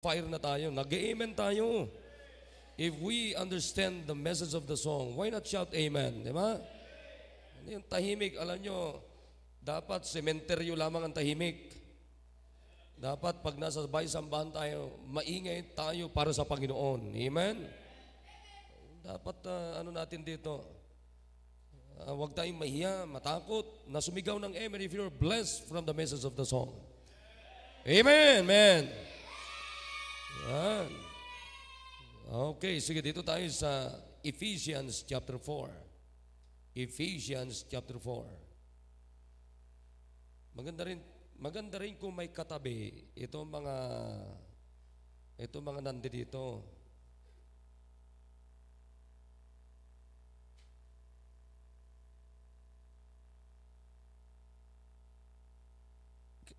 Fire na tayo. Nag-amen tayo. If we understand the message of the song, why not shout amen? Di ba? Yung tahimik, alam nyo, dapat sementeryo lamang ang tahimik. Dapat pag nasa bahay-sambahan tayo, maingay tayo para sa Panginoon. Amen? Dapat ano natin dito, huwag tayong mahiya, matakot, na sumigaw ng amen if you're blessed from the message of the song. Amen, man. Yan. Okay, sige, dito tayo sa Ephesians chapter 4. Ephesians chapter 4. Maganda rin kung may katabi ito mga nandito.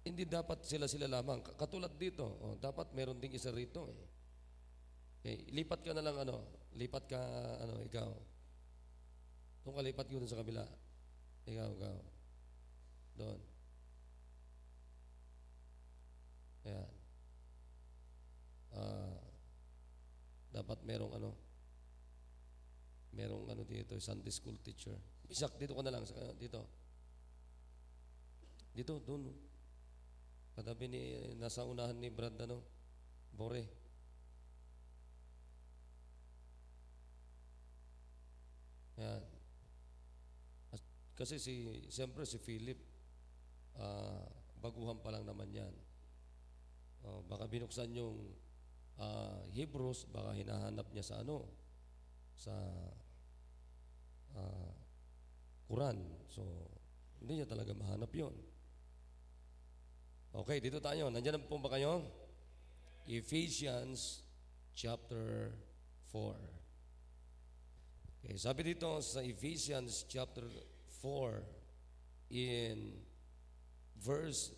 Hindi dapat sila lamang. Katulad dito, dapat meron ding isa rito eh. Okay, lipat ka na lang lipat ka ikaw. Doon ka lipat ko dun sa kabila. Ikaw. Doon. Ayan. Dapat merong dito, Sunday school teacher. Isak, dito ka na lang, dito. Dito, doon. Katabi nasa unahan ni Brad, Bore. Yan. Kasi siyempre si Philip, baguhan pa lang naman yan. Baka binuksan yung Hebrews, baka hinahanap niya sa sa Quran. So, hindi niya talaga mahanap yon. Okay, dito tayo. Nandiyan po ba kayo? Ephesians chapter 4. Okay, sabi dito sa Ephesians chapter 4 in verse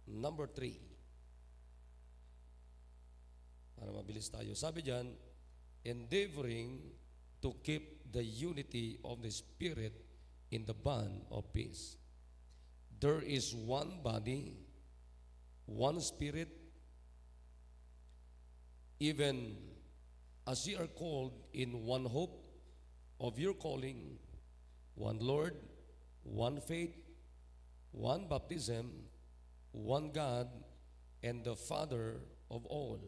number 3. Para mabilis tayo. Sabi diyan, endeavoring to keep the unity of the Spirit in the bond of peace. There is one body, one Spirit, even as ye are called in one hope of your calling, one Lord, one faith, one baptism, one God, and the Father of all,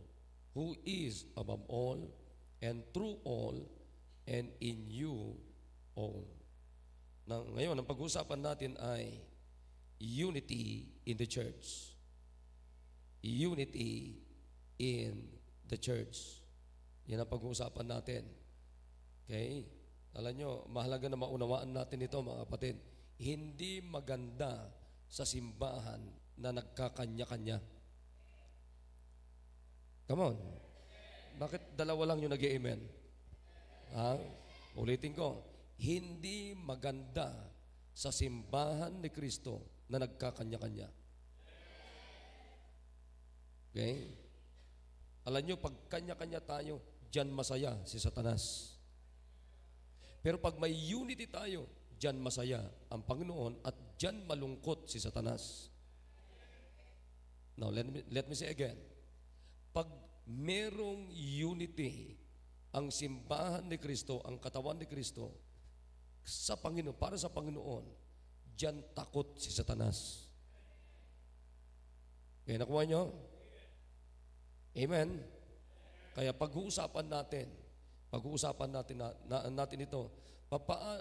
who is above all, and through all, and in you all. Ngayon, ang pag-uusapan natin ay unity in the church. Unity in the church. Yan ang pag-uusapan natin. Okay? Alam nyo, mahalaga na maunawaan natin ito, mga kapatid. Hindi maganda sa simbahan na nagkakanya-kanya. Come on. Bakit dalawa lang yung nag-amen? Ulitin ko. Hindi maganda sa simbahan ni Kristo na nagkakanya-kanya. Okay? Alam nyo, pag kanya-kanya tayo, dyan masaya si Satanas. Pero pag may unity tayo, dyan masaya ang Panginoon at dyan malungkot si Satanas. Now, let me say again. Pag merong unity ang simbahan ni Kristo, ang katawan ni Kristo, sa Panginoon, para sa Panginoon, dyan takot si Satanas. Okay, nakuha nyo? Amen? Kaya pag-uusapan natin natin ito,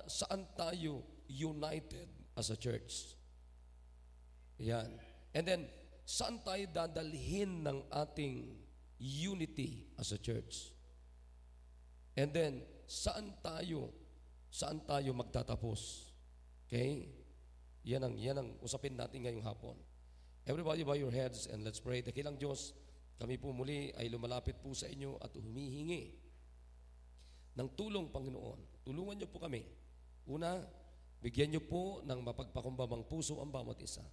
saan tayo united as a church? Yan. And then, saan tayo dadalhin ng ating unity as a church? And then, saan tayo magtatapos? Okay? Yan ang usapin natin ngayong hapon. Everybody bow your heads and let's pray. Dakilang Diyos, kami po muli ay lumalapit po sa inyo at humihingi ng tulong, Panginoon. Tulungan niyo po kami. Una, bigyan niyo po ng mapagpakumbabang puso ang bawat isa.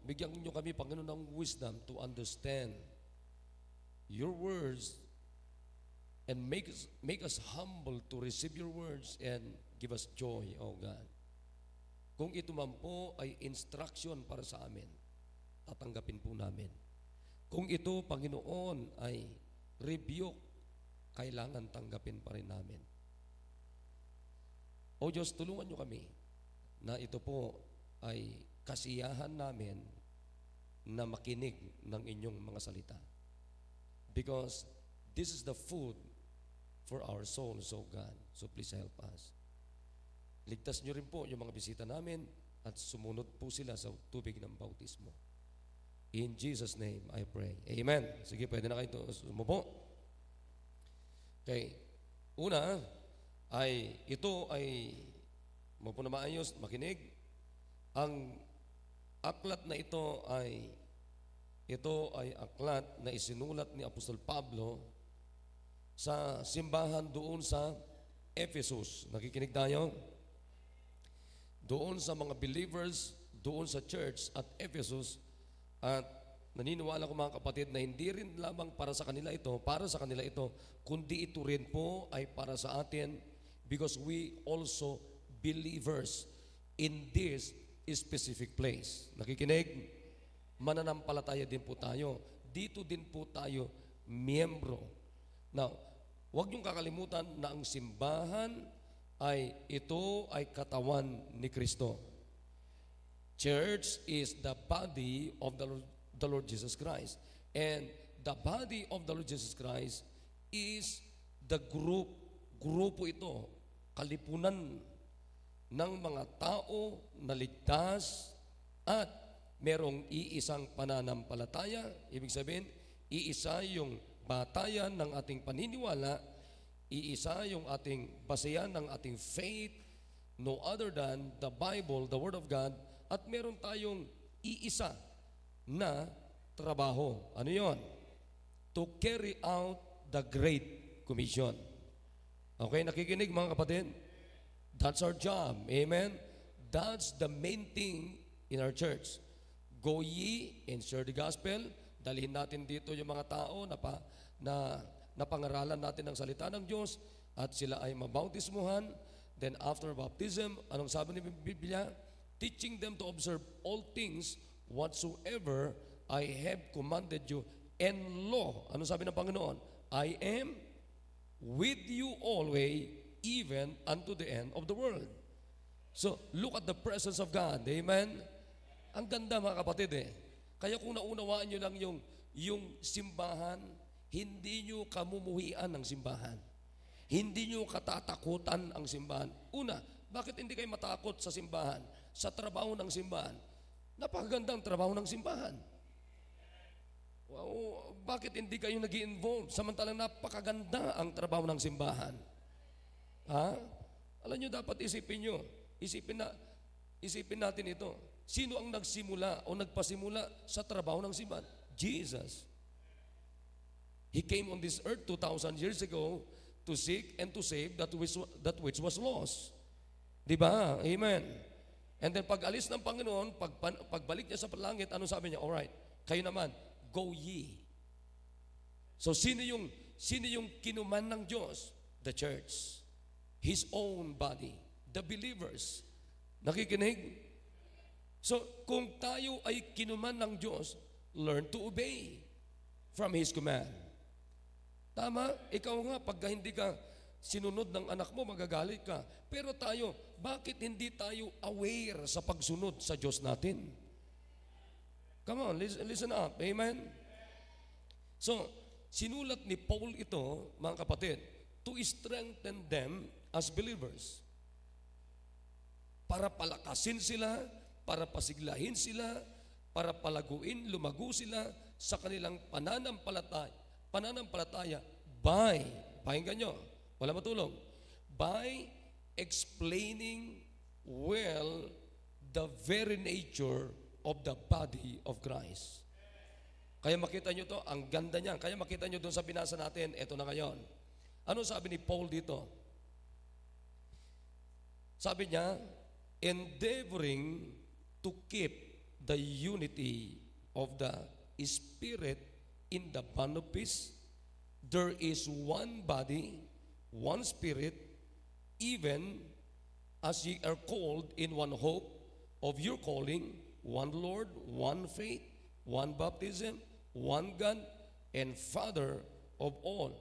Bigyan niyo kami, Panginoon, ng wisdom to understand your words and make us humble to receive your words and give us joy, oh God. Kung ito man po ay instruction para sa amin, tatanggapin po namin. Kung ito, Panginoon, ay rebuke, kailangan tanggapin pa rin namin. O Diyos, tulungan niyo kami na ito po ay kasiyahan namin na makinig ng inyong mga salita. Because this is the food for our souls, O God. So please help us. Ligtas niyo rin po yung mga bisita namin at sumunod po sila sa tubig ng bautismo. In Jesus' name, I pray. Amen. Sige, pwede na kayo sumupo. Okay. Una, ito ay mapo na maayos, makinig. Ang aklat na ito ay aklat na isinulat ni Apostol Pablo sa simbahan doon sa Ephesus. Nakikinig tayo? Doon sa mga believers, doon sa church at Ephesus. At naniniwala ko mga kapatid na hindi rin lamang para sa kanila ito, kundi ito rin po ay para sa atin because we also believers in this specific place. Nakikinig? Mananampalataya din po tayo. Dito din po tayo miyembro. Now, huwag niyong kakalimutan na ang simbahan ito ay katawan ni Kristo. Church is the body of the Lord Jesus Christ. And the body of the Lord Jesus Christ is the grupo ito, kalipunan ng mga tao na ligtas at merong iisang pananampalataya. Ibig sabihin, iisa yung batayan ng ating paniniwala, iisa yung ating basehan ng ating faith, no other than the Bible, the Word of God. At meron tayong iisa na trabaho. Ano yon? To carry out the Great Commission. Okay, nakikinig mga kapatid? That's our job. Amen? That's the main thing in our church. Go ye and share the gospel. Dalhin natin dito yung mga tao na pangaralan natin ng salita ng Diyos at sila ay mabautismuhan. Then after baptism, anong sabi ni Biblia? Teaching them to observe all things whatsoever I have commanded you. And lo, ano sabi ng Panginoon? I am with you always, even unto the end of the world. So, look at the presence of God. Amen? Ang ganda mga kapatid Kaya kung naunawaan nyo lang yung simbahan, hindi nyo kamumuhian ng simbahan. Hindi nyo katatakutan ang simbahan. Una, bakit hindi kayo matakot sa simbahan? Sa trabaho ng simbahan. Napakagandang trabaho ng simbahan. Wow, bakit hindi kayo nag-i-involve? Samantalang napakaganda ang trabaho ng simbahan. Ha? Alam nyo, dapat isipin nyo. Isipin natin ito. Sino ang nagsimula o nagpasimula sa trabaho ng simbahan? Jesus. He came on this earth 2,000 years ago to seek and to save that which was lost. Diba? Amen. And then pag alis ng Panginoon, pagbalik niya sa langit, ano sabi niya? Alright, kayo naman, go ye. So sino yung kinuman ng Diyos? The church. His own body. The believers. Nakikinig? So kung tayo ay kinuman ng Diyos, learn to obey from His command. Tama? Ikaw nga, pagka hindi ka sinunod ng anak mo, magagalit ka. Pero tayo, bakit hindi tayo aware sa pagsunod sa Diyos natin? Come on, listen up. Amen? So, sinulat ni Paul ito, mga kapatid, to strengthen them as believers. Para palakasin sila, para pasiglahin sila, para palaguin, lumago sila sa kanilang pananampalataya by, pakinggan nyo, wala matulog, by explaining well the very nature of the body of Christ. Kaya makita nyo to, ang ganda niyan. Kaya makita nyo doon sa binasa natin, eto na ngayon. Ano sabi ni Paul dito? Sabi niya, endeavoring to keep the unity of the Spirit in the bond of peace. There is one body, one Spirit, even as ye are called in one hope of your calling, one Lord, one faith, one baptism, one God and Father of all,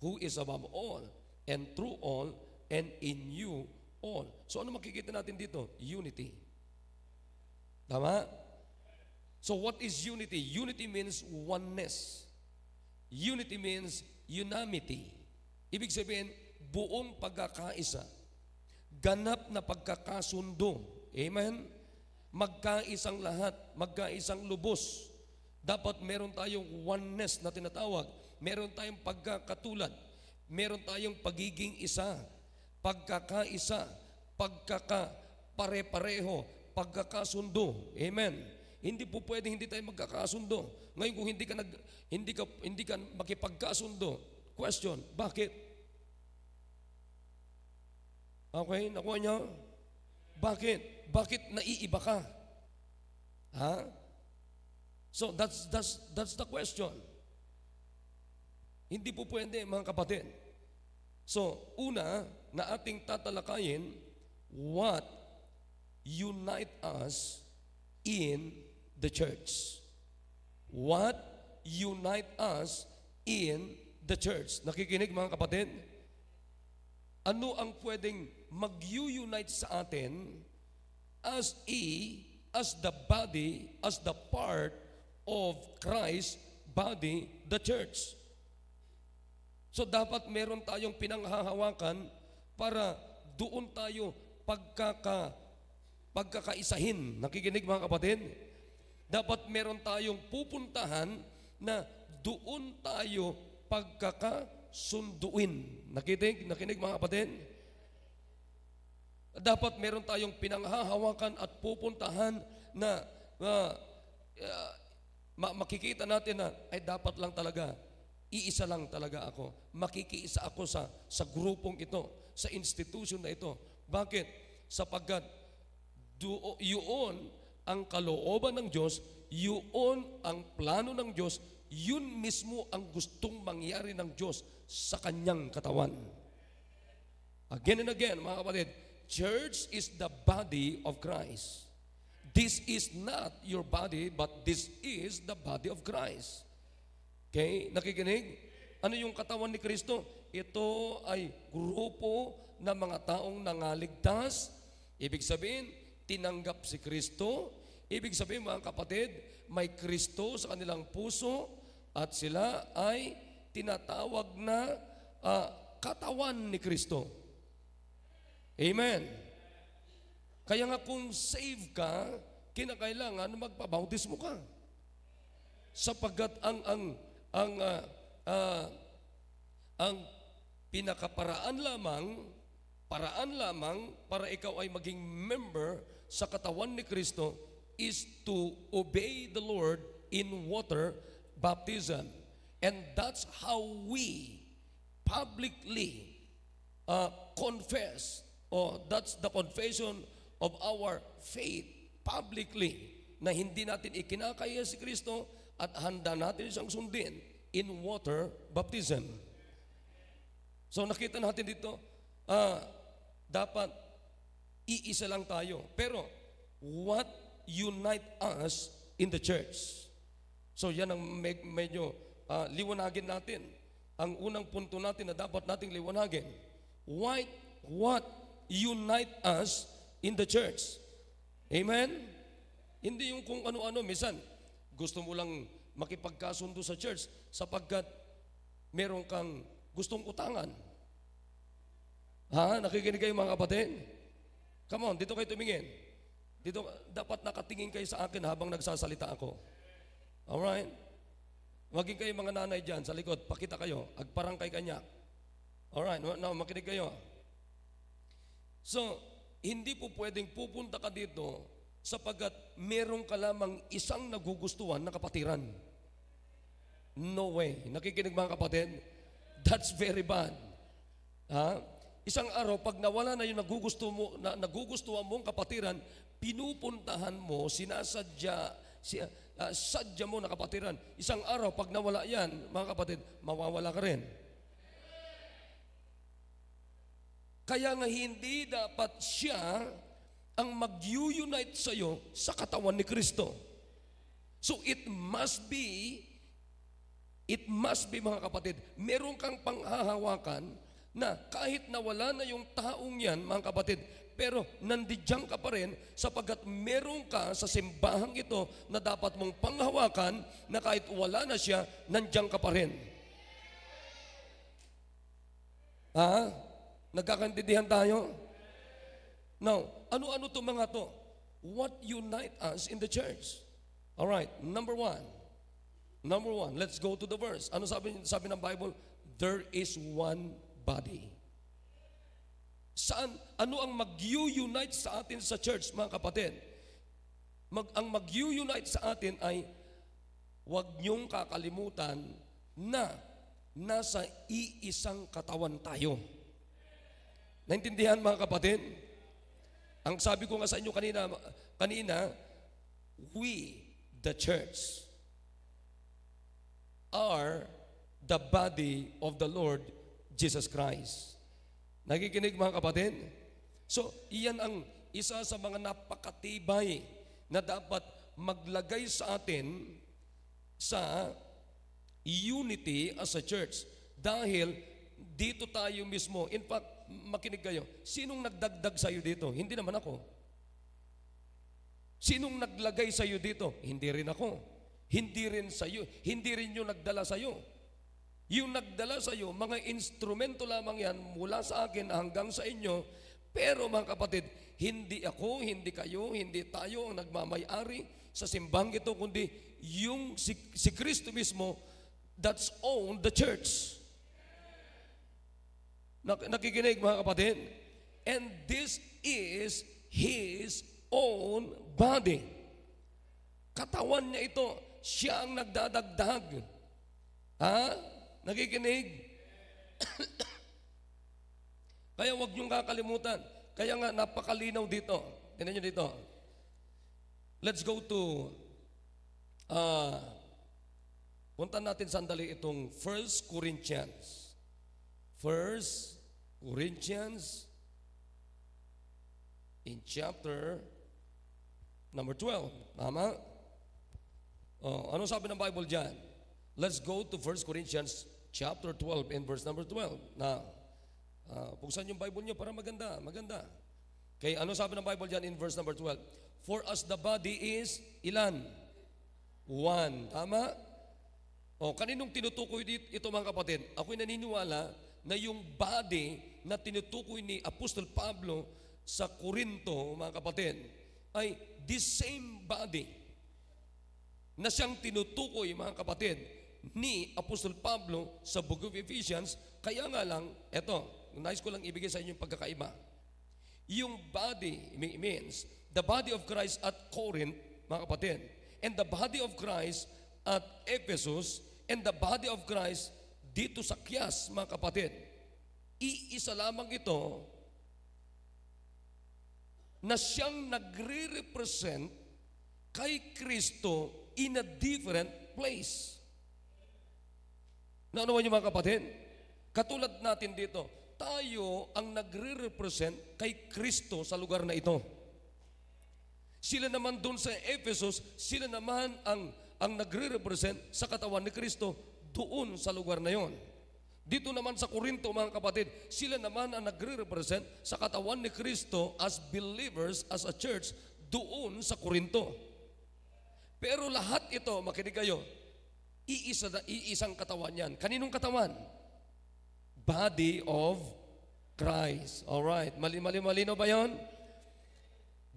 who is above all, and through all, and in you all. So ano makikita natin dito? Unity. Tama? So what is unity? Unity means oneness. Unity means unanimity. Ibig sabihin, buong pagkakaisa. Ganap na pagkakasundo. Amen? Magkaisang lahat, magkaisang lubos. Dapat meron tayong oneness na tinatawag. Meron tayong pagkakatulad. Meron tayong pagiging isa. Pagkakaisa. Pagkakapare-pareho. Pagkakasundo. Amen? Hindi po pwedeng hindi tayo magkakasundo. Ngayon kung hindi ka makipagkasundo, question, bakit? Okay, nakuha niyo? Bakit? Bakit naiiba ka? Ha? So that's the question. Hindi po pwede, mga kapatid. So, una na ating tatalakayin, what unite us in the church. What unite us in the church. Nakikinig, mga kapatid? Ano ang pwedeng mag-unite sa atin as the body, as the part of Christ's body, the church. So dapat meron tayong pinanghahawakan para doon tayo pagkakaisahin. Nakikinig, mga kapatid? Dapat meron tayong pupuntahan na doon tayo pagkakasunduin. Nakikinig, mga kapatid? Dapat meron tayong pinanghahawakan at pupuntahan na makikita natin na ay dapat lang talaga, iisa lang talaga ako. Makikiisa ako sa grupong ito, sa institution na ito. Bakit? Sapagkat yun ang kalooban ng Diyos, yun ang plano ng Diyos, yun mismo ang gustong mangyari ng Diyos sa kanyang katawan. Again and again, mga kapatid, church is the body of Christ. This is not your body, but this is the body of Christ. Okay? Nakikinig? Ano yung katawan ni Kristo? Ito ay grupo ng mga taong nangaligtas. Ibig sabihin, tinanggap si Kristo. Ibig sabihin, mga kapatid, may Kristo sa kanilang puso at sila ay tinatawag na katawan ni Kristo. Amen. Kaya nga kung save ka, kinakailangan magpabautismo ka. Sapagkat ang pinakaparaan lamang para ikaw ay maging member sa katawan ni Kristo is to obey the Lord in water baptism. And that's how we publicly confess, or that's the confession of our faith publicly, na hindi natin ikinakaya si Kristo at handa natin siyang sundin in water baptism. So nakita natin dito, dapat iisa lang tayo. Pero what unite us in the church? So yan ang medyo liwanagin natin. Ang unang punto natin na dapat nating liwanagin. What unite us in the church? Amen? Hindi yung kung ano-ano. Minsan, gusto mo lang makipagkasundo sa church sapagkat meron kang gustong utangan. Ha? Nakikinig kayo, mga kapatid? Come on, dito kayo tumingin. Dito, dapat nakatingin kayo sa akin habang nagsasalita ako. Alright? Maging kayo mga nanay dyan sa likod, pakita kayo, agparang kay kanya. Alright, now makinig kayo. So, hindi po pwedeng pupunta ka dito sapagkat meron ka lamang isang nagugustuhan na kapatiran. No way. Nakikinig, mga kapatid? That's very bad. Ha? Isang araw, pag nawala na yung nagugustuhan mong kapatiran, pinupuntahan mo, sadya mo na kapatiran. Isang araw, pag nawala yan, mga kapatid, mawawala ka rin. Kaya nga hindi dapat siya ang mag-unite sa iyo sa katawan ni Kristo. So it must be it must be, mga kapatid, meron kang panghahawakan na kahit nawala na yung taong yan, mga kapatid, pero nandiyan ka pa rin sapagkat meron ka sa simbahang ito na dapat mong panghawakan na kahit wala na siya, nandiyan ka pa rin. Ha? Nagkakaintindihan tayo? Now, ano-ano to mga to? What unite us in the church? Alright, number one, let's go to the verse. Ano sabi ng Bible? There is one body. Saan? Ano ang mag-unite sa atin sa church, mga kapatid? Ang mag-unite sa atin ay huwag niyong kakalimutan na nasa iisang katawan tayo. Naintindihan, mga kapatid? Ang sabi ko nga sa inyo kanina, we, the church, are the body of the Lord Jesus Christ. Nakikinig, mga kapatid? So, iyan ang isa sa mga napakatibay na dapat maglagay sa atin sa unity as a church. Dahil dito tayo mismo, in fact, makinig kayo, sinong nagdagdag sa iyo dito? Hindi naman ako. Sinong naglagay sa iyo dito? Hindi rin ako. Hindi rin sa iyo. Hindi rin yung nagdala sa iyo. Yung nagdala sa iyo, mga instrumento lamang yan mula sa akin hanggang sa inyo. Pero mga kapatid, hindi ako, hindi kayo, hindi tayo ang nagmamay-ari sa simbang ito, kundi yung si Kristo mismo that's own the church. Nakikinig, mga kapatid? And this is His own body. Katawan niya ito. Siya ang nagdadagdag. Ha? Nakikinig? Kaya huwag niyong kakalimutan. Kaya nga napakalinaw dito. Tingnan niyo dito. Let's go to punta natin sandali itong 1 Corinthians. 1 Corinthians in chapter number 12. Tama? Ano sabi ng Bible dyan? Let's go to 1 Corinthians chapter 12 and verse number 12. Na, buksan yung Bible nyo para maganda. Kaya ano sabi ng Bible dyan in verse number 12? For as the body is ilan? One. Tama? Kaninong tinutukoy ito, mga kapatid? Ako'y naniniwala na yung body na tinutukoy ni Apostol Pablo sa Corinto, mga kapatid, ay this same body na siyang tinutukoy, mga kapatid, ni Apostol Pablo sa Book of Ephesians. Kaya nga lang, eto, nais ko lang ibigay sa inyo yung pagkakaiba. Yung body means the body of Christ at Corinth, mga kapatid, and the body of Christ at Ephesus, and the body of Christ dito sa Kyas, mga kapatid. Iisa lamang ito na siyang nagre-represent kay Kristo in a different place. Naano niyo, mga kapatid? Katulad natin dito, tayo ang nagre-represent kay Kristo sa lugar na ito. Sila naman doon sa Ephesus, sila naman ang nagre-represent sa katawan ni Kristo doon sa lugar na yon. Dito naman sa Corinto, mga kapatid, sila naman ang nagre-represent sa katawan ni Kristo as believers, as a church, doon sa Corinto. Pero lahat ito, makinig kayo, iisang katawan yan. Kaninong katawan? Body of Christ. Alright, malinaw ba yon?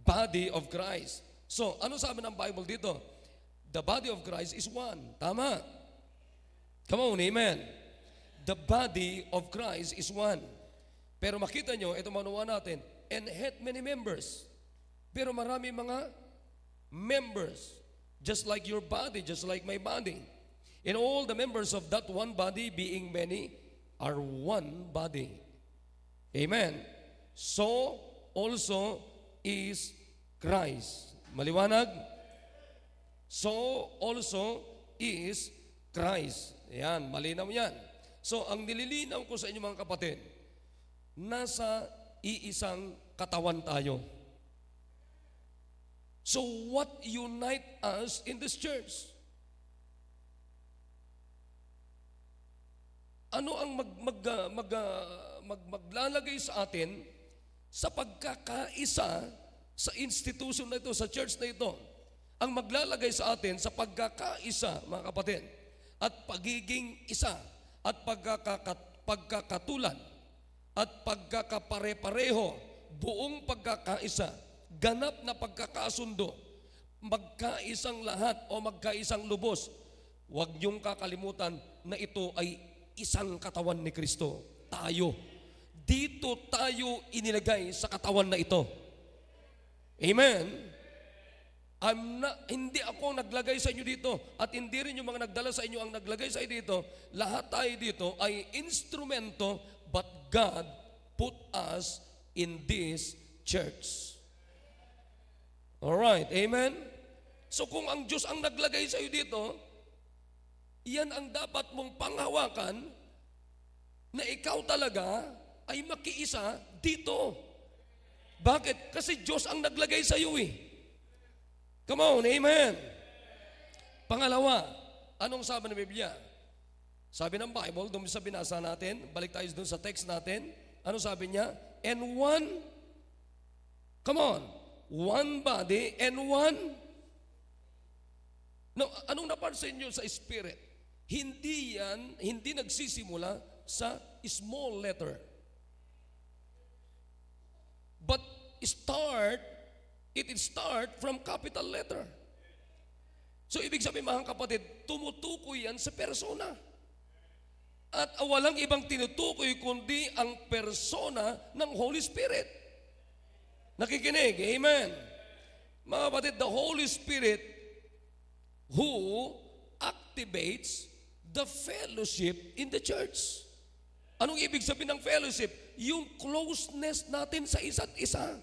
Body of Christ. So, ano sabi ng Bible dito? The body of Christ is one. Tama? Come on, amen. The body of Christ is one. Pero makita nyo, ito manuwa natin, and hath many members. Pero marami mga members. Just like your body, just like my body. And all the members of that one body, being many, are one body. Amen. So also is Christ. Maliwanag? So also is Christ. Yan, malinaw yan. So ang nililinaw ko sa inyo, mga kapatid, nasa iisang katawan tayo. So what unite us in this church? Ano ang maglalagay sa atin sa pagkakaisa sa institution na ito, sa church na ito? Ang maglalagay sa atin sa pagkakaisa, mga kapatid, at pagiging isa, at pagkakatulad, at pagkakapare-pareho, buong pagkakaisa, ganap na pagkakasundo, magkaisang lahat o magkaisang lubos. Huwag niyong kakalimutan na ito ay isang katawan ni Kristo. Tayo. Dito tayo inilagay sa katawan na ito. Amen? Hindi ako naglagay sa inyo dito at hindi rin yung mga nagdala sa inyo ang naglagay sa inyo dito. Lahat tayo dito ay instrumento, but God put us in this church. Alright, amen? So kung ang Diyos ang naglagay sa iyo dito, yan ang dapat mong panghawakan na ikaw talaga ay makiisa dito. Bakit? Kasi Diyos ang naglagay sa iyo eh. Come on, amen? Pangalawa, anong sabi ng Biblia? Sabi ng Bible, doon sa binasa natin, balik tayo doon sa text natin, ano sabi niya? And one, come on, one body and one. No, anong napansin nyo sa spirit? Hindi nagsisimula sa small letter. But it start from capital letter. So ibig sabihin, mga kapatid, tumutukoy yan sa persona. At walang ibang tinutukoy kundi ang persona ng Holy Spirit. Nakikinig, amen? Mga kapatid, the Holy Spirit who activates the fellowship in the church. Anong ibig sabihin ng fellowship? Yung closeness natin sa isa't isa.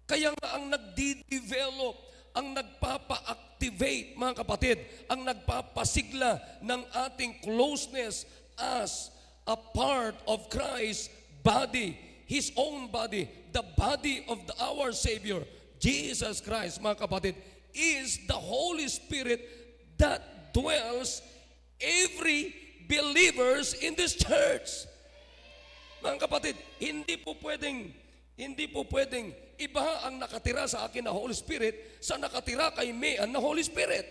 Kaya nga ang nagdi-develop, ang nagpapa-activate, mga kapatid, ang nagpapasigla ng ating closeness as a part of Christ's body, His own body, the body of our Savior, Jesus Christ, mga kapatid, is the Holy Spirit that dwells every believers in this church. Mga kapatid, hindi po pwedeng iba ang nakatira sa akin na Holy Spirit sa nakatira kay Mayan na Holy Spirit.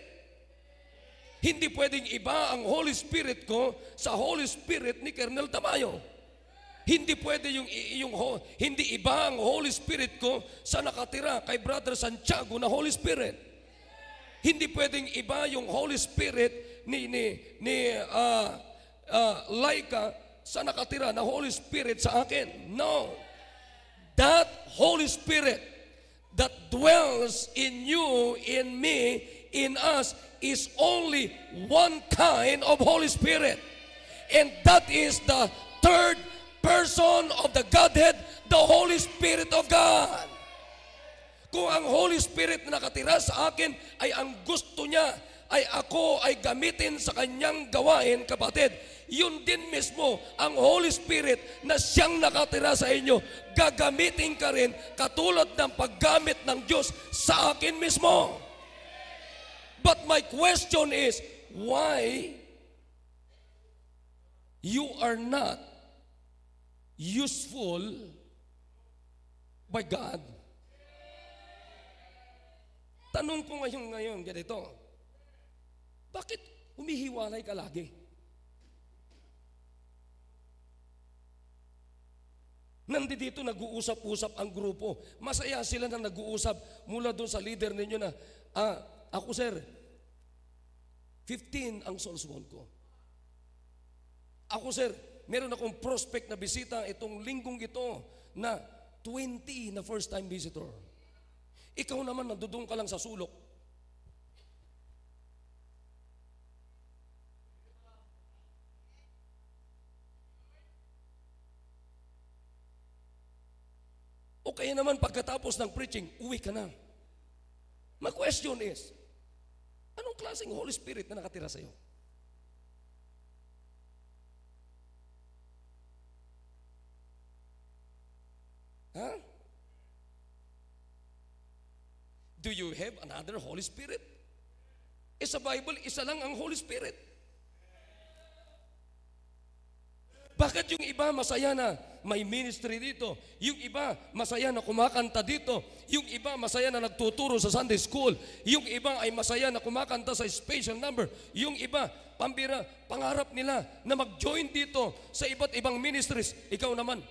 Hindi pwedeng iba ang Holy Spirit ko sa Holy Spirit ni Colonel Tamayo. Hindi pwede hindi iba ang Holy Spirit ko sa nakatira kay Brother Santiago na Holy Spirit. Hindi pwedeng iba yung Holy Spirit ni Laika sa nakatira na Holy Spirit sa akin. No. That Holy Spirit that dwells in you, in me, in us is only one kind of Holy Spirit. And that is the third person of the Godhead, the Holy Spirit of God. Kung ang Holy Spirit na nakatira sa akin ay ang gusto niya ay ako ay gamitin sa kanyang gawain, kapatid, yun din mismo ang Holy Spirit na siyang nakatira sa inyo, gagamitin ka rin katulad ng paggamit ng Diyos sa akin mismo. But my question is, why you are not useful by God? Tanong ko ngayon ganito, bakit humihiwalay ka lagi? Nandito nag-uusap-usap ang grupo. Masaya sila na nag-uusap mula doon sa leader ninyo na, ako sir, 15 ang souls won ko. Ako sir, meron akong prospect na bisita itong linggong ito na 20 na first time visitor. Ikaw naman, nandudong ka lang sa sulok. O kaya naman pagkatapos ng preaching, uwi ka na. My question is, anong klaseng Holy Spirit na nakatira sa iyo? Huh? Do you have another Holy Spirit? Sa Bible, isa lang ang Holy Spirit. Bakit yung iba masaya na may ministry dito? Yung iba masaya na kumakanta dito? Yung iba masaya na nagtuturo sa Sunday school? Yung iba ay masaya na kumakanta sa special number? Yung iba, pambira, pangarap nila na mag-join dito sa iba't ibang ministries. Ikaw naman.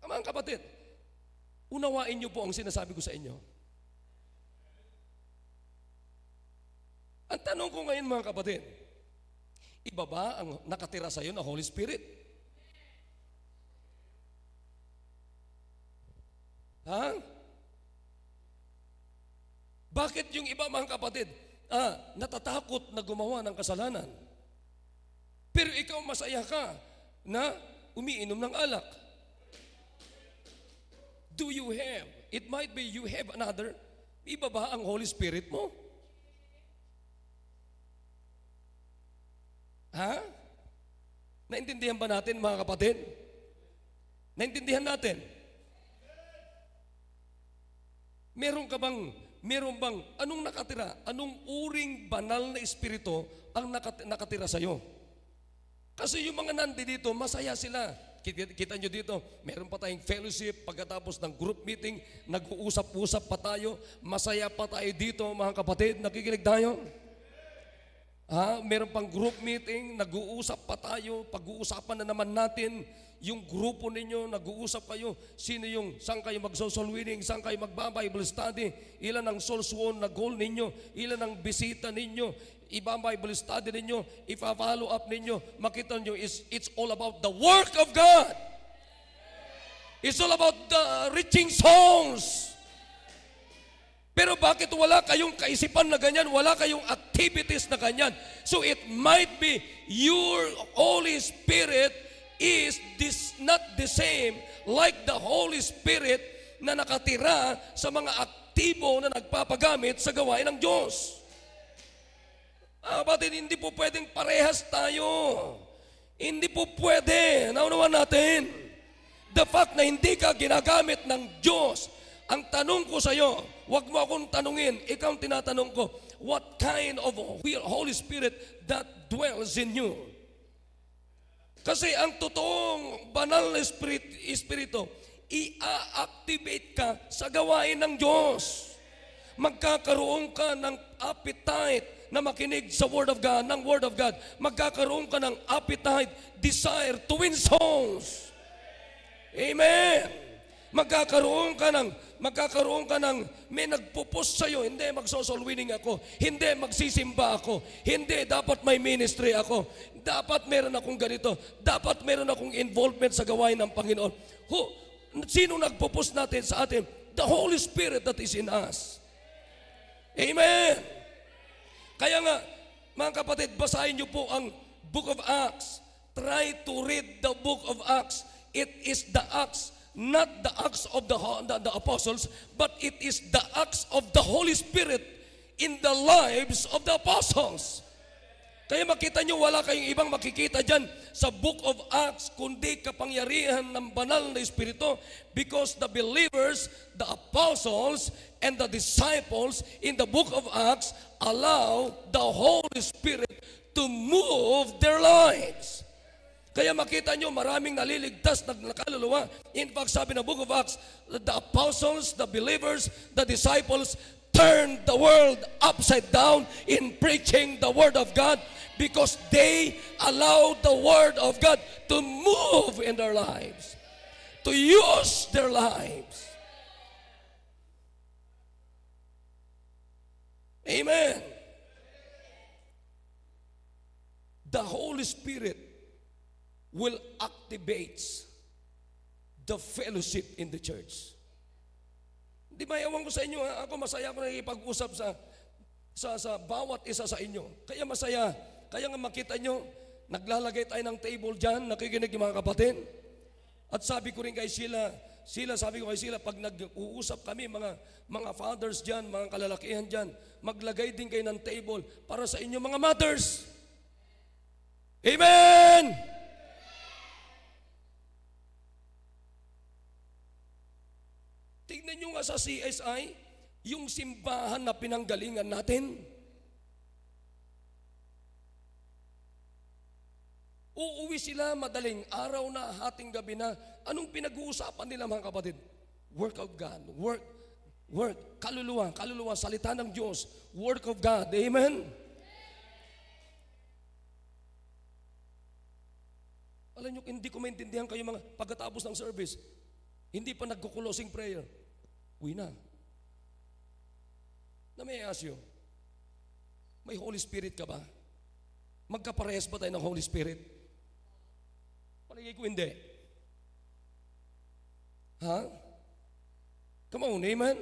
Mga kapatid, unawain niyo po ang sinasabi ko sa inyo. Ang tanong ko ngayon mga kapatid, iba ba ang nakatira sa iyo na Holy Spirit? Ha? Bakit yung iba mga kapatid, natatakot na gumawa ng kasalanan? Pero ikaw masaya ka na umiinom ng alak. Do you have, it might be you have another, iba ba ang Holy Spirit mo? Ha? Naintindihan ba natin mga kapatid? Naintindihan natin? Meron bang, anong nakatira? Anong uring banal na espiritu ang nakatira sa'yo? Kasi yung mga nandito, masaya sila. Kita nyo dito, meron pa tayong fellowship, pagkatapos ng group meeting, nag-uusap-usap pa tayo, masaya pa tayo dito mga kapatid, nakikinig tayo. Meron pang group meeting, nag-uusap pa tayo, pag-uusapan na naman natin, yung grupo ninyo, nag-uusap kayo, saan kayo mag-soul winning, saan kayo mag-Bible study, ilan ang souls won na goal ninyo, ilan ang bisita ninyo, Bible study ninyo, ipa-follow up ninyo, makita nyo, it's all about the work of God. It's all about the reaching souls. Pero bakit wala kayong kaisipan na ganyan? Wala kayong activities na ganyan? So it might be your Holy Spirit is not the same like the Holy Spirit na nakatira sa mga aktibo na nagpapagamit sa gawain ng Diyos. Batid, hindi po pwedeng parehas tayo. Hindi po pwede. Naunawan natin. The fact na hindi ka ginagamit ng Diyos. Ang tanong ko sa iyo, huwag mo akong tanungin, ikaw ang tinatanong ko, what kind of Holy Spirit that dwells in you? Kasi ang totoong banal na espiritu, i-activate ka sa gawain ng Diyos. Magkakaroon ka ng appetite na makinig sa Word of God, ng Word of God. Magkakaroon ka ng appetite, desire to win souls. Amen. Magkakaroon ka ng may nagpo-post sa'yo, hindi magso-soul winning ako, hindi magsisimba ako, hindi dapat may ministry ako, dapat meron akong ganito, dapat meron akong involvement sa gawain ng Panginoon. Sino nagpo-post natin sa atin? The Holy Spirit that is in us. Amen. Kaya nga, mga kapatid, basahin niyo po ang Book of Acts. Try to read the Book of Acts. It is the Acts, not the acts of the apostles, but it is the acts of the Holy Spirit in the lives of the apostles. Kaya makita nyo, wala kayong ibang makikita dyan sa Book of Acts, kundi kapangyarihan ng banal na Espiritu, because the believers, the apostles, and the disciples in the Book of Acts allow the Holy Spirit to move their lives. Kaya makita nyo, maraming naliligtas na nakaluluwa. In fact, sabi ng Book of Acts, the apostles, the believers, the disciples turned the world upside down in preaching the Word of God because they allowed the Word of God to move in their lives, to use their lives. Amen. The Holy Spirit will activate the fellowship in the church. Di ba, ewan ko sa inyo, ako masaya ako nakikipag-usap sa bawat isa sa inyo. Kaya masaya, kaya nga makita nyo, naglalagay tayo ng table dyan, nakikinig yung mga kapatid. At sabi ko rin kay Sheila, sabi ko kay Sheila, pag nag-uusap kami, mga fathers dyan, mga kalalakihan dyan, maglagay din kayo ng table para sa inyo mga mothers. Amen! Tignan nyo nga sa CSI, yung simbahan na pinanggalingan natin, Uuwi sila madaling araw na, hating gabi na. Anong pinag-uusapan nila mga kapatid? Work of God. Work. Kaluluwa. Salita ng Diyos. Work of God. Amen? Alam nyo, hindi ko maintindihan kayo mga pagkatapos ng service. Hindi pa nagko-closing prayer. Uwi na. Na may I ask you, may Holy Spirit ka ba? Magkaparehas ba tayo ng Holy Spirit? Palagay ko hindi. Ha? Come on, amen?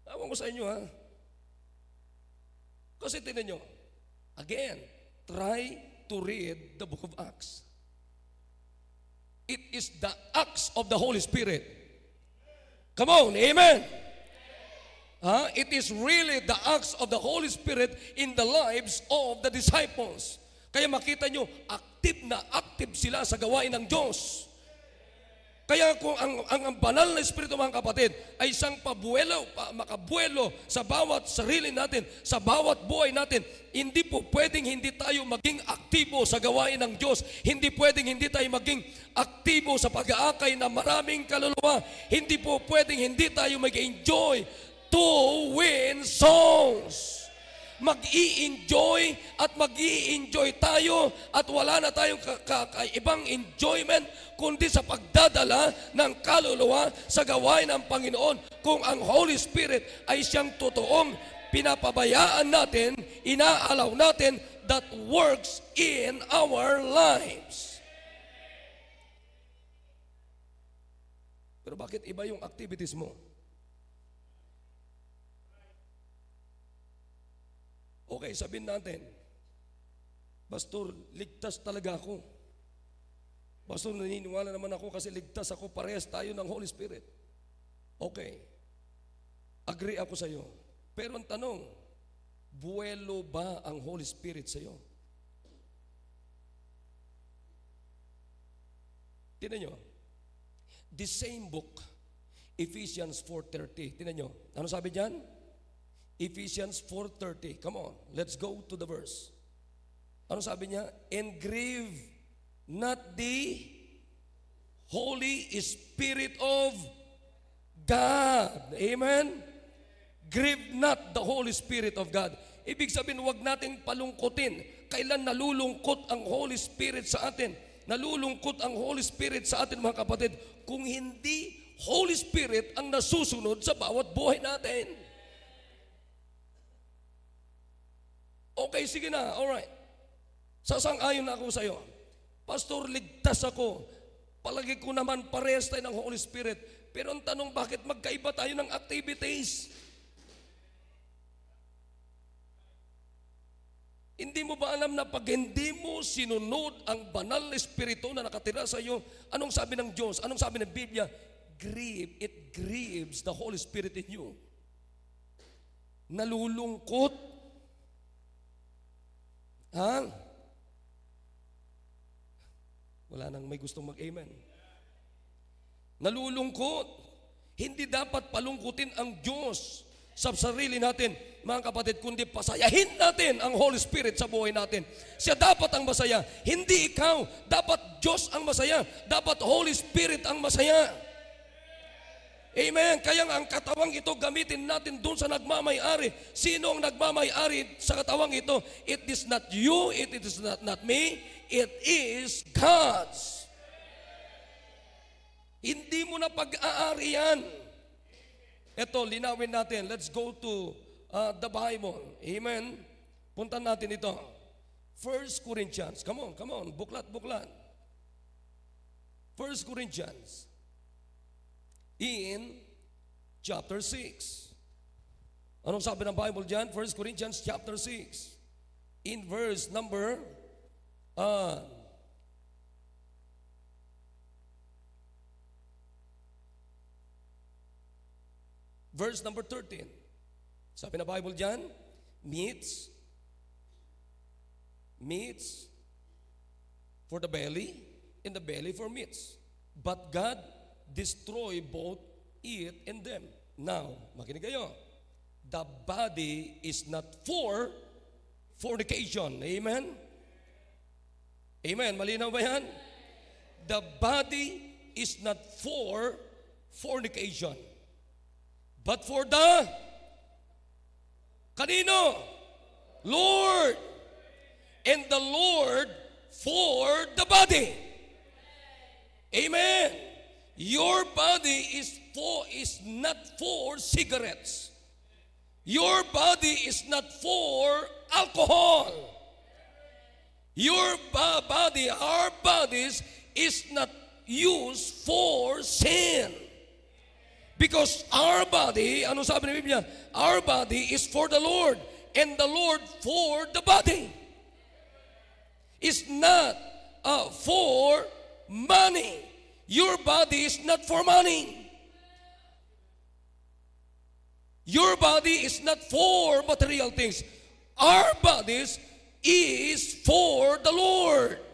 Tawag ko sa inyo, ha? Kasi tinan nyo, again, try to read the book of Acts. It is the acts of the Holy Spirit. Come on, amen? It is really the acts of the Holy Spirit in the lives of the disciples. Kaya makita nyo, active sila sa gawain ng Diyos. Kaya kung ang banal na Espiritu mga kapatid ay isang makabuelo sa bawat sarili natin, sa bawat buhay natin, hindi po pwedeng hindi tayo maging aktibo sa gawain ng Diyos. Hindi pwedeng hindi tayo maging aktibo sa pag-aakay na maraming kaluluwa. Hindi po pwedeng hindi tayo mag-enjoy to win souls. Mag-i-enjoy at mag-i-enjoy tayo at wala na tayong ibang enjoyment kundi sa pagdadala ng kaluluwa sa gawain ng Panginoon. Kung ang Holy Spirit ay siyang totoong pinapabayaan natin, inaalaw natin, that works in our lives. Pero bakit iba yung activities mo? Okay, sabihin natin, Pastor, ligtas talaga ako. Pastor, naniniwala naman ako kasi ligtas ako, parehas tayo ng Holy Spirit. Okay, agree ako sa iyo. Pero ang tanong, buwelo ba ang Holy Spirit sa iyo? Tingnan nyo, the same book, Ephesians 4:30. Tingnan nyo, ano sabi dyan? Ephesians 4:30. Come on, let's go to the verse. Ano sabi niya? And grieve not the Holy Spirit of God. Amen? Grieve not the Holy Spirit of God. Ibig sabihin, huwag nating palungkutin. Kailan nalulungkot ang Holy Spirit sa atin? Nalulungkot ang Holy Spirit sa atin, mga kapatid, kung hindi Holy Spirit ang nasusunod sa bawat buhay natin. Okay, sige na, alright. Sasang-ayon na ako sa iyo. Pastor, ligtas ako. Palagi ko naman parehas tayo ng Holy Spirit. Pero ang tanong, bakit magkaiba tayo ng activities? Hindi mo ba alam na pag hindi mo sinunod ang banal na Espiritu na nakatira sa iyo, anong sabi ng Diyos? Anong sabi ng Biblia? It grieves the Holy Spirit in you. Nalulungkot. Wala nang may gustong mag-amen. Nalulungkot. Hindi dapat palungkutin ang Diyos sa sarili natin, mga kapatid, kundi pasayahin natin ang Holy Spirit sa buhay natin. Siya dapat ang masaya, hindi ikaw. Dapat Diyos ang masaya. Dapat Holy Spirit ang masaya. Amen. Kaya ang katawang ito gamitin natin doon sa nagmamay-ari. Sino ang nagmamay-ari sa katawang ito? It is not you, it is not me, it is God's. Hindi mo na pag-aari yan. Ito, linawin natin. Let's go to the Bible. Amen. Puntan natin ito. 1 Corinthians. Come on. Buklat. 1 Corinthians. In chapter 6. Anong sabi ng Bible dyan? 1 Corinthians chapter 6. In verse number verse number 13. Sabi ng Bible dyan, meats for the belly, and the belly for meats. But God destroy both it and them. Now, makinig kayo. The body is not for fornication. Amen? Amen. Malinaw ba yan? The body is not for fornication, but for the kanino? Lord. And the Lord for the body. Amen. Your body is not for cigarettes. Your body is not for alcohol. Your body, our bodies, is not used for sin. Because our body, ano sabi ng Biblia? Our body is for the Lord, and the Lord for the body. Is not for money. Your body is not for money. Your body is not for material things. Our bodies is for the Lord.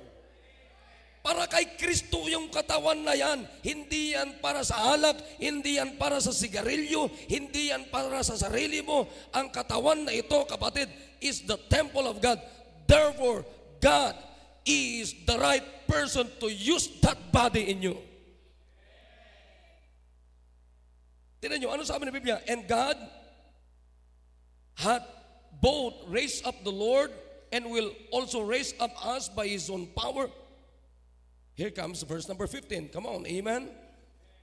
Para kay Kristo yung katawan na yan. Hindi yan para sa alak, hindi yan para sa sigarilyo, hindi yan para sa sarili mo. Ang katawan na ito, kapatid, is the temple of God. Therefore, God is the right person to use that body in you. Tignan nyo, ano sabi ng Biblia? And God hath both raised up the Lord and will also raise up us by His own power. Here comes verse number 15. Come on, amen?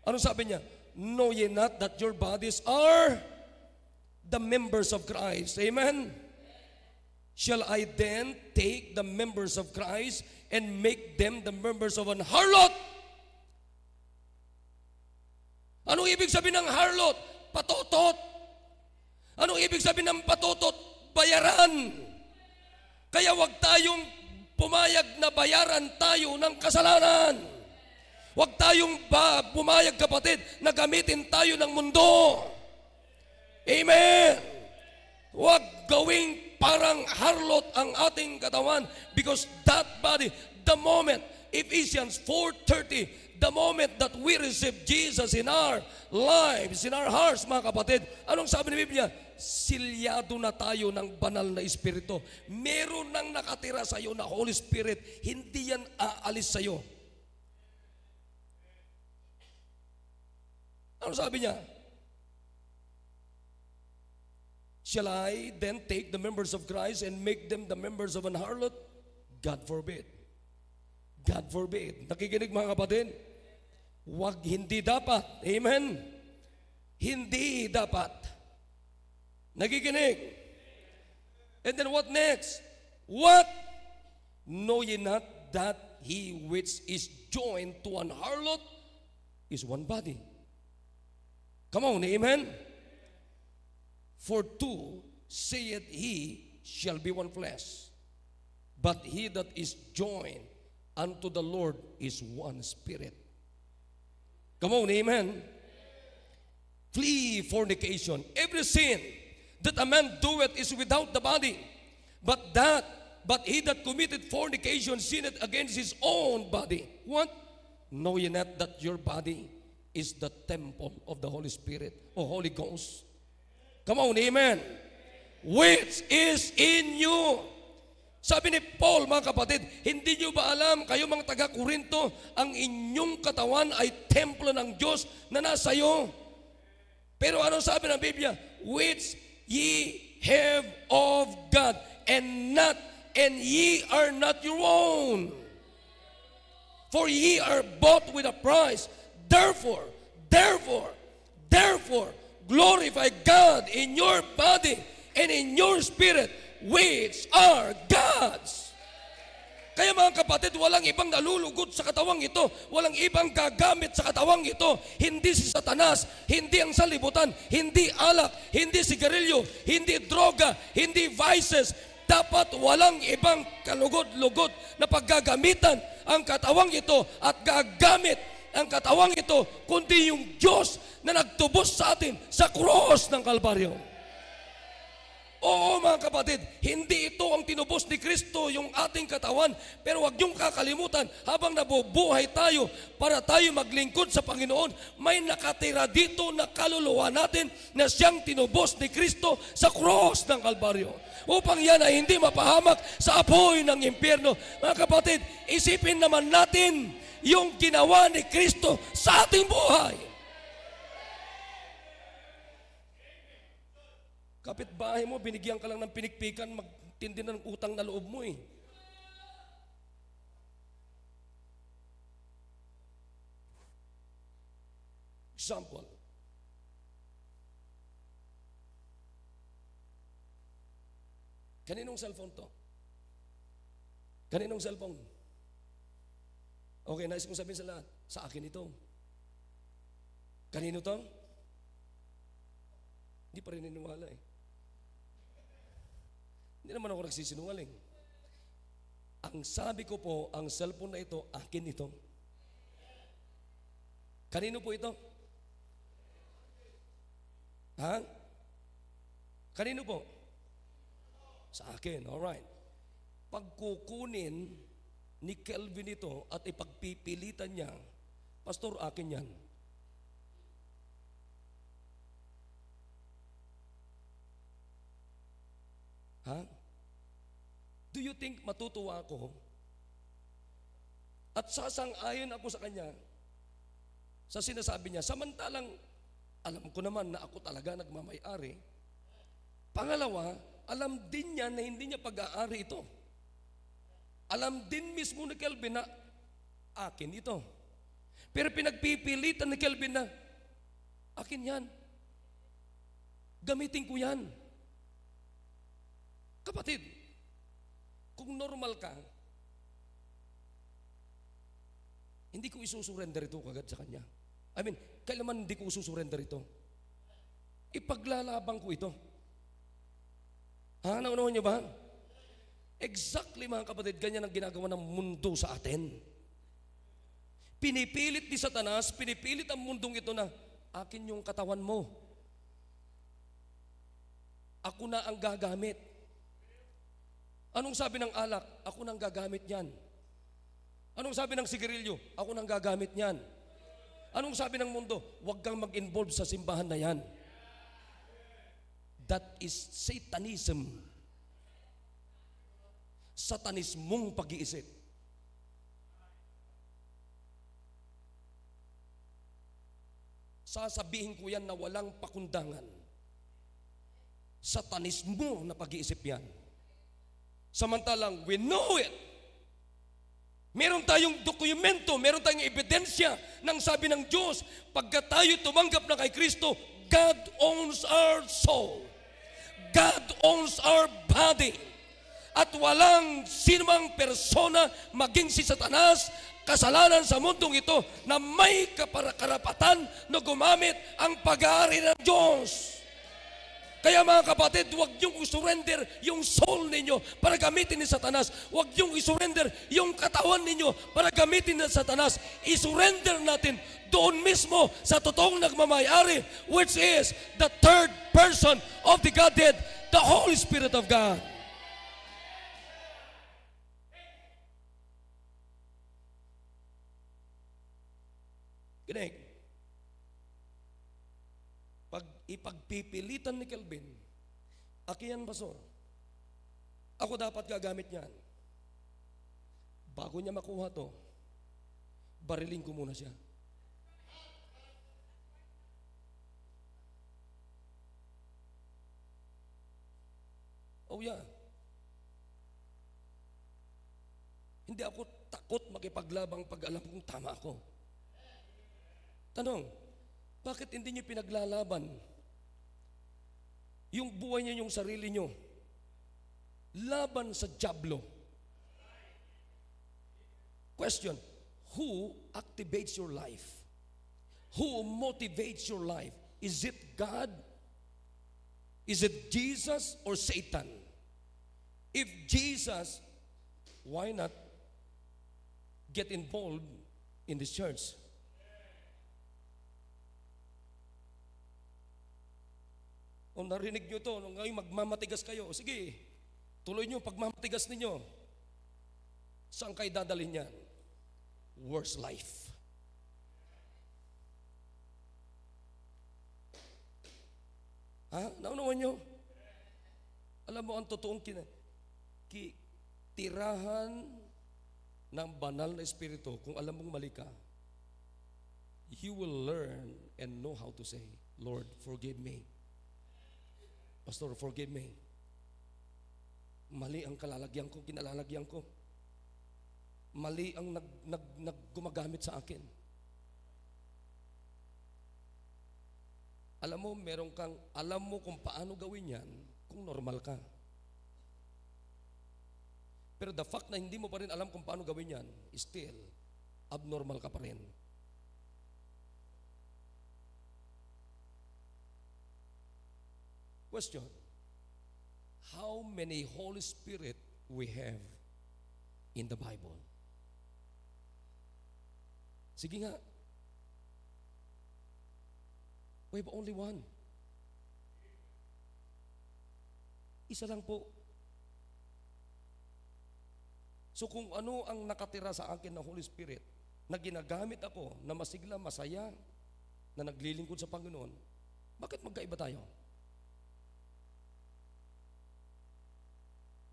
Ano sabi niya? Know ye not that your bodies are the members of Christ? Amen? Shall I then take the members of Christ and make them the members of an harlot? Anong ibig sabihin ng harlot? Patutot. Anong ibig sabihin ng patutot? Bayaran. Kaya wag tayong pumayag na bayaran tayo ng kasalanan. Wag tayong pumayag, kapatid, na gamitin tayo ng mundo. Amen. Wag gawing parang harlot ang ating katawan, because that body, the moment, Ephesians 4:30, the moment that we receive Jesus in our lives, in our hearts, mga kapatid, anong sabi ng Biblia? Silyado na tayo ng banal na Espiritu. Meron nang nakatira sa iyo na Holy Spirit. Hindi yan aalis sa iyo. Ano sabi niya? Shall I then take the members of Christ and make them the members of an harlot? God forbid. God forbid. Nakikinig, mga kapatid? Wag, hindi dapat. Amen? Hindi dapat. Nakikinig. And then what next? What? Know ye not that he which is joined to an harlot is one body? Come on, amen? For two, saith he, shall be one flesh. But he that is joined unto the Lord is one spirit. Come on, amen? Flee fornication. Every sin that a man doeth is without the body. But he that committed fornication sinned against his own body. What? Know ye not that your body is the temple of the Holy Spirit or Holy Ghost? Come on, amen? Which is in you. Sabi ni Paul, mga kapatid, hindi nyo ba alam, kayo mga taga-Korinto, ang inyong katawan ay templo ng Diyos na nasa iyo? Pero ano sabi ng Biblia? Which ye have of God, and ye are not your own. For ye are bought with a price. Therefore, glorify God in your body and in your spirit, which are God's. Kaya mga kapatid, walang ibang nalulugod sa katawang ito, walang ibang gagamit sa katawang ito. Hindi si Satanas, hindi ang salibutan, hindi alak, hindi sigarilyo, hindi droga, hindi vices. Dapat walang ibang kalugod-lugod na paggagamitan ang katawang ito at gagamit ang katawang ito, kundi yung Diyos na nagtubos sa atin sa cross ng Kalbaryo. Oo mga kapatid, hindi ito ang tinubos ni Kristo, yung ating katawan. Pero huwag niyong kakalimutan, habang nabubuhay tayo para tayo maglingkod sa Panginoon, may nakatira dito na kaluluwa natin na siyang tinubos ni Kristo sa cross ng Kalbaryo. Upang yan ay hindi mapahamak sa apoy ng impyerno. Mga kapatid, isipin naman natin yung ginawa ni Kristo sa ating buhay. Kapitbahay mo, binigyan ka lang ng pinikpikan, magtindi na ng utang na loob mo eh. Example. Kaninong cellphone to? Kaninong cellphone? Okay, nais kong sabihin sa lahat, sa akin ito. Kanino to? Hindi pa rin niniwala eh. Hindi naman ako nagsisinungaling. Ang sabi ko po, ang cellphone na ito, akin ito. Kanino po ito? Ha? Kanino po? Sa akin, alright. Pagkukunin ni Kelvin ito at ipagpipilitan niya, Pastor, akin yan. Ha? Do you think matutuwa ako? At sasang-ayon ako sa kanya sa sinasabi niya, samantalang alam ko naman na ako talaga nagmamay-ari. Pangalawa, alam din niya na hindi niya pag-aari ito. Alam din mismo ni Kelvin na akin ito. Pero pinagpipilitan ni Kelvin na akin yan. Gamitin ko yan. Kapatid, kung normal ka, hindi ko isusurrender ito kagad sa kanya. I mean, kailanman hindi ko isusurrender ito. Ipaglalaban ko ito. Ha? Naunawan niyo ba? Exactly mga kapatid, ganyan ang ginagawa ng mundo sa atin. Pinipilit ni Satanas, pinipilit ang mundong ito na akin yung katawan mo. Ako na ang gagamit. Anong sabi ng alak? Ako nang gagamit niyan. Anong sabi ng sigarilyo? Ako nang gagamit niyan. Anong sabi ng mundo? Huwag kang mag-involve sa simbahan na yan. That is Satanism. Satanismong pag-iisip. Sasabihin ko yan na walang pakundangan. Satanismo na pag-iisip yan. Samantalang we know it. Meron tayong dokumento, meron tayong ebidensya ng sabi ng Diyos, pagka tayo tumanggap na kay Kristo, God owns our soul. God owns our body. At walang sinumang persona, maging si Satanas, kasalanan sa mundong ito, na may karapatan na gumamit ang pag-aari ng Diyos. Kaya mga kapatid, huwag niyong isurrender yung soul ninyo para gamitin ni Satanas. Huwag niyong isurrender yung katawan ninyo para gamitin ni Satanas. Isurrender natin doon mismo sa totoong nagmamayari, which is the third person of the Godhead, the Holy Spirit of God. Kinig. Pag ipagpipilitan ni Kelvin, akin yan, Pastor. Ako dapat gagamit niyan. Bago niya makuha to, bariling ko muna siya. Oh yeah. Hindi ako takot makipaglabang pag alam kong tama ako. Tanong, bakit hindi niyo pinaglalaban yung buhay niyo, yung sarili niyo, laban sa dyablo? Question, who activates your life? Who motivates your life? Is it God? Is it Jesus or Satan? If Jesus, why not get involved in this church? O narinig nyo to, ngayon magmamatigas kayo. Sige, tuloy nyo pagmamatigas ninyo. Saan kayo dadalhin yan? Worse life. Ha? Naunawan nyo? Alam mo, ang totoong tirahan ng banal na espiritu, kung alam mong mali ka, you will learn and know how to say, Lord, forgive me. Pastor, forgive me. Mali ang kalalagyan ko, kinalalagyan ko. Mali ang gumagamit sa akin. Alam mo, alam mo kung paano gawin yan kung normal ka. Pero the fact na hindi mo pa rin alam kung paano gawin yan, still, abnormal ka pa rin. Question, how many Holy Spirit we have in the Bible? Sige nga. We have only one. Isa lang po. So kung ano ang nakatira sa akin ng Holy Spirit, na ginagamit ako na masigla, masaya, na naglilingkod sa Panginoon, bakit magkaiba tayo?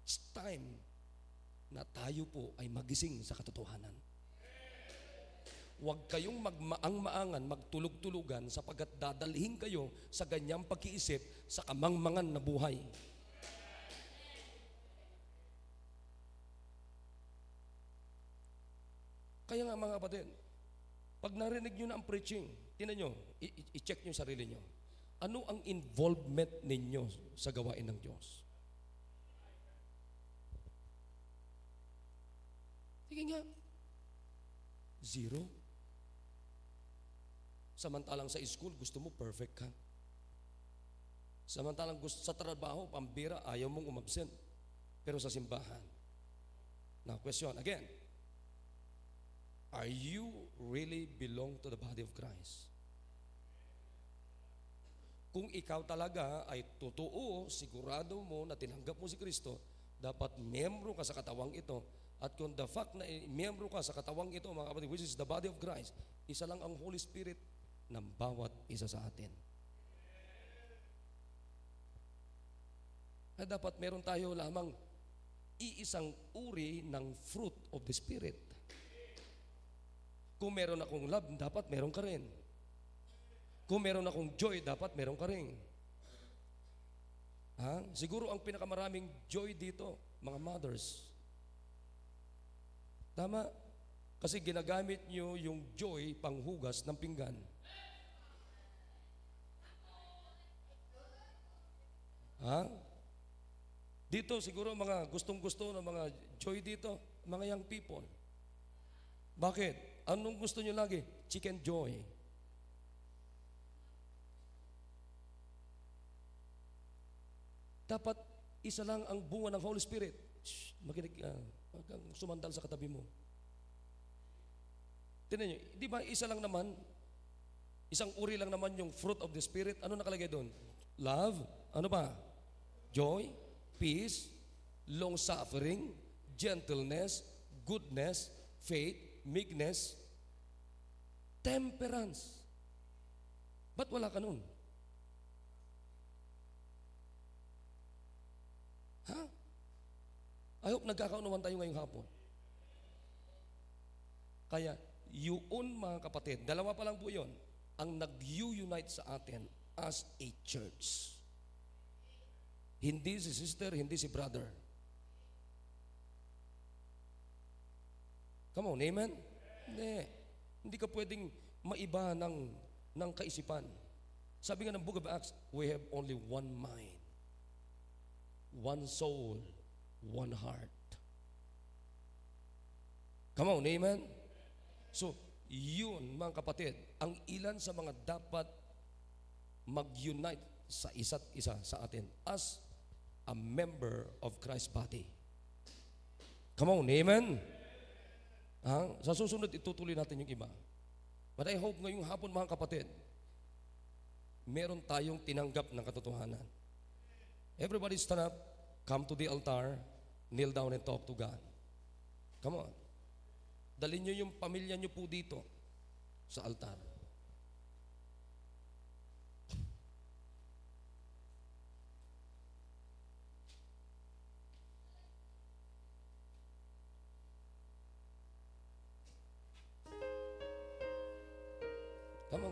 It's time na tayo po ay magising sa katotohanan. Huwag kayong magmaang-maangan, magtulog-tulugan sapagkat dadalhin kayo sa ganyang pag-iisip sa kamangmangan na buhay. Kaya nga mga kapatid, pag narinig nyo na ang preaching, tinan nyo, i-check nyo yung sarili nyo. Ano ang involvement ninyo sa gawain ng Diyos? Sige nga, zero. Samantalang sa school, gusto mo perfect ka. Samantalang sa trabaho, pambira, ayaw mong umabsent. Pero sa simbahan. Now, question again. Are you really belong to the body of Christ? Kung ikaw talaga ay totoo, sigurado mo na tinanggap mo si Kristo, dapat miyembro ka sa katawang ito. At kung the fact na miyembro ka sa katawang ito, mga kapatid, which is the body of Christ, isa lang ang Holy Spirit ng bawat isa sa atin. At dapat meron tayo lamang iisang uri ng fruit of the Spirit. Kung meron akong love, dapat meron ka rin. Kung meron akong joy, dapat meron ka rin. Ha? Siguro ang pinakamaraming joy dito, mga mothers. Tama? Kasi ginagamit nyo yung joy panghugas ng pinggan. Ha? Dito siguro mga gustong-gusto ng mga joy dito, mga young people. Bakit? Anong gusto nyo lagi? Chicken joy. Dapat isa lang ang bunga ng Holy Spirit. Shh, makinig, huwag kang sumandal sa katabi mo. Tingnan nyo, di ba isa lang naman, isang uri lang naman yung fruit of the Spirit. Ano nakalagay doon? Love, ano ba? Joy, peace, long-suffering, gentleness, goodness, faith, meekness, temperance. Ba't wala ka nun? Ha? I hope nagkakaunawan tayo ngayong hapon. Kaya, yun mga kapatid, dalawa pa lang po yun, ang nag-unite sa atin as a church. Hindi si sister, hindi si brother. Come on, amen? Hindi ka pwedeng maiba ng kaisipan. Sabi nga ng Book of Acts, we have only one mind, one soul, one heart. Come on, amen? So, yun mga kapatid, ang ilan sa mga dapat mag-unite sa isa't isa sa atin as a member of Christ's body. Come on, amen? Sa susunod, itutuloy natin yung iba. But I hope ngayong hapon mga kapatid, meron tayong tinanggap na katotohanan. Everybody stand up, come to the altar, kneel down and talk to God. Come on. Dalhin nyo yung pamilya nyo po dito sa altar.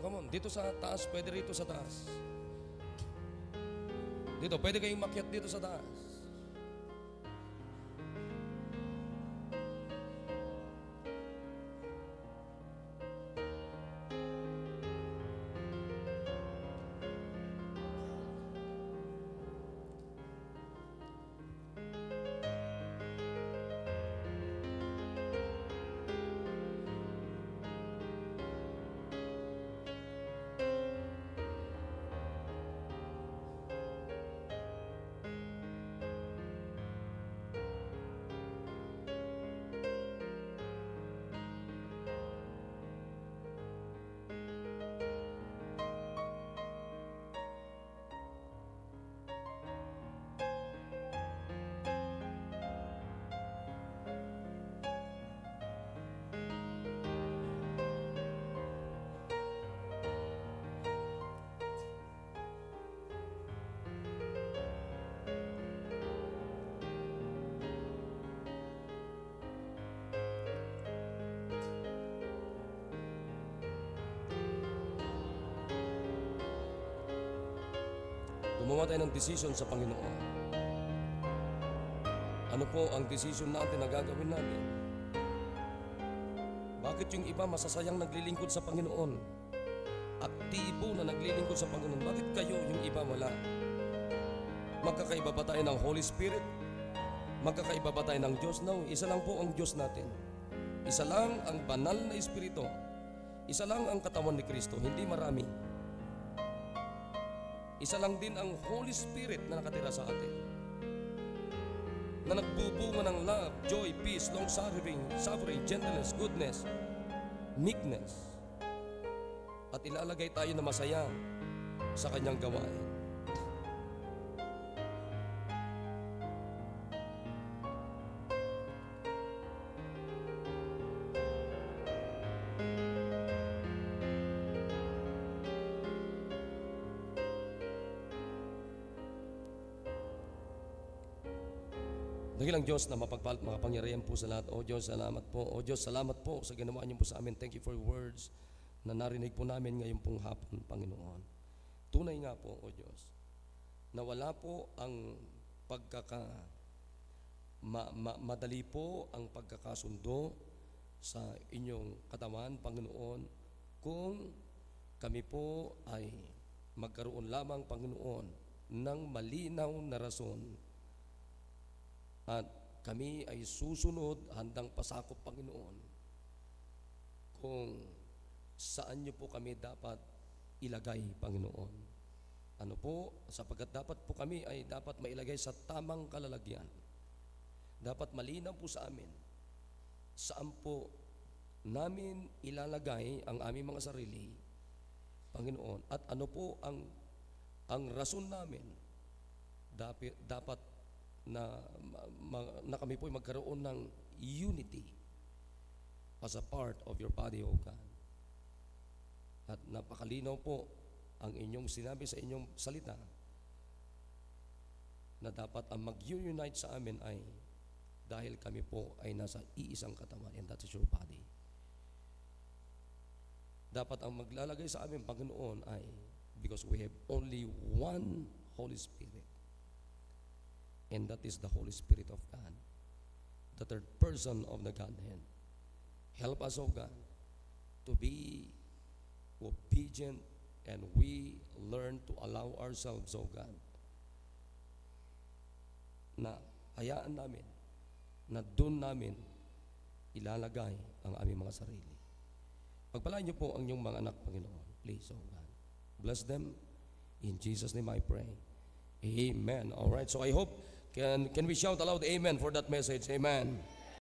Come on. Dito sa taas, pwede rito sa taas. Dito, pwede kayong makyat dito sa taas. Gumawa tayo ng decision sa Panginoon. Ano po ang decision natin na gagawin natin? Bakit yung iba masasayang naglilingkod sa Panginoon? Aktibo na naglilingkod sa Panginoon. Bakit kayo yung iba wala? Magkakaiba ba tayo ng Holy Spirit? Magkakaiba ba tayo ng Diyos? No, isa lang po ang Diyos natin. Isa lang ang banal na Espiritu. Isa lang ang katawan ni Kristo, hindi marami. Isa lang din ang Holy Spirit na nakatira sa atin, na nagbubunga ng love, joy, peace, long-suffering, gentleness, goodness, meekness, at ilalagay tayo na masaya sa kanyang gawain. Dakilang Diyos na makapangyarihan po sa lahat. O Diyos, salamat po. O Diyos, salamat po sa ginawa niyo po sa amin. Thank you for your words na narinig po namin ngayon pong hapon, Panginoon. Tunay nga po, O Diyos, na wala po ang madali po ang pagkakasundo sa inyong katawan, Panginoon, kung kami po ay magkaroon lamang, Panginoon, ng malinaw na rason. At kami ay susunod, handang pasakop, Panginoon, kung saan niyo po kami dapat ilagay, Panginoon. Ano po? Sapagkat dapat po kami ay dapat mailagay sa tamang kalalagyan. Dapat malinaw po sa amin saan po namin ilalagay ang aming mga sarili, Panginoon. At ano po ang rason namin dapat na kami po magkaroon ng unity as a part of your body, O God. At napakalinaw po ang inyong sinabi sa inyong salita na dapat ang mag-unite sa amin ay dahil kami po ay nasa iisang katawan, and that is your body. Dapat ang maglalagay sa amin, Panginoon, ay because we have only one Holy Spirit. And that is the Holy Spirit of God, the third person of the Godhead. Help us, O God, to be obedient, and we learn to allow ourselves, O God, na hayaan namin, na doon namin ilalagay ang aming mga sarili. Pagpalain niyo po ang inyong mga anak, Panginoon. Please, O God. Bless them. In Jesus' name I pray. Amen. All right, so I hope, can we shout aloud amen for that message? Amen.